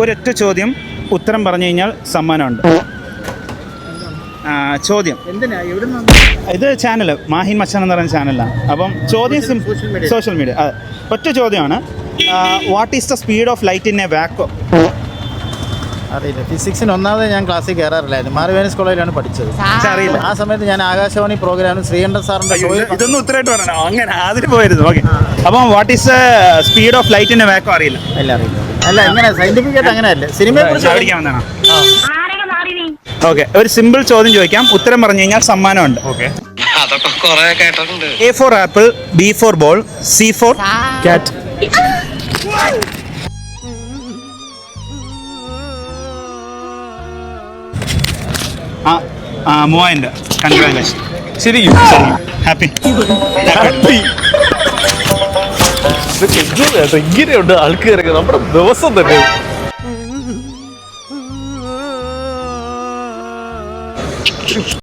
ഒരൊറ്റ ചോദ്യം ഉത്തരം പറഞ്ഞു കഴിഞ്ഞാൽ സമ്മാനമുണ്ട്. ചോദ്യം ഇത് ചാനൽ മാഹിൻ മച്ചാൻ എന്ന് പറയുന്ന ചാനലാണ്. അപ്പം ചോദ്യം സോഷ്യൽ മീഡിയ അതെ. ഒറ്റ ചോദ്യമാണ്. What is the speed of light in A vacuum? അറിയില്ല. ഫിസിക്സിന് ഒന്നാമത് ഞാൻ ക്ലാസ്സിൽ കയറാറില്ലായിരുന്നു. മാർവേനിസ് കോളേജിലാണ് പഠിച്ചത്. അറിയില്ല. ആ സമയത്ത് ഞാൻ ആകാശവാണി പ്രോഗ്രാമിൽ ശ്രീകണ്ഠൻ സാറിന്റെ ഇതൊന്നും ഉത്തരമായിട്ട് പറയണോ? അങ്ങനെ അതിന് പോയിരുന്നു. ഓക്കെ. അപ്പം what is the speed of light in A vacuum? അറിയില്ല. അല്ല ഇങ്ങനെ സയന്റിഫിക് ആയിട്ട് അങ്ങനെയല്ല. സിനിമയെ കുറിച്ച് ഓക്കെ. ഒരു സിമ്പിൾ ചോദ്യം ചോദിക്കാം. ഉത്തരം പറഞ്ഞു കഴിഞ്ഞാൽ സമ്മാനമുണ്ട്. A for apple, B for ball, C for cat. മൂവായിരം. കൺഗ്രാജുലേഷൻ. ശരിക്കും ഹാപ്പി. ഇങ്ങനെയുണ്ട് ആൾക്കാരൊക്കെ നമ്മുടെ ദിവസം തന്നെ.